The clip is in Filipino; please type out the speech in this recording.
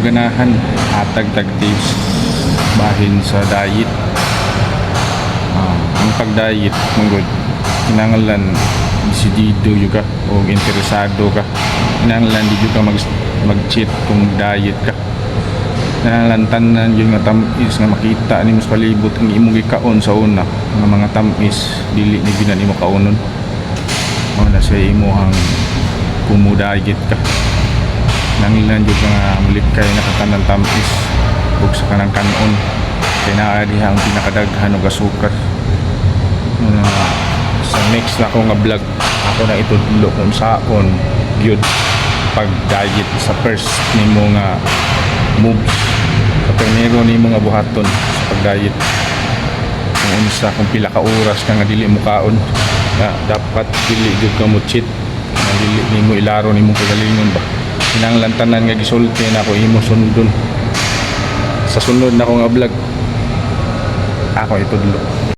ganahan hatag tag tips bahin sa diet. Ang pag-diet mong kinahanglan decidido juga o interesado ka, kinahanglan di juga mag-cheat kung diet ka. Kinahanglan tanan yung nga tamis nga makita ni mas palibot ang imong gikaon sa una nga mga tamis dili ni binan imo kaunon o na sa imuhang kumudayit ka. Nangilan jud nga mulikay nakatanan tamis ug sa kanang kanon kay naa diha ang pinakadaghan og asukar. Sa next na ko nga vlog ako na itudlo kung saon gyud pag diet sa first nimo nga moves kapag meron nimo nga buhaton sa pag diet kung unsa kung pila ka oras ka nga dili mo kaon dapat dili jud ka mo cheat nga dili nimo ilaro nimo kagalingon ba. Kinahanglan tanan nga gisulti na ako imo sundon sa sunod na ko nga vlog ako itudlo.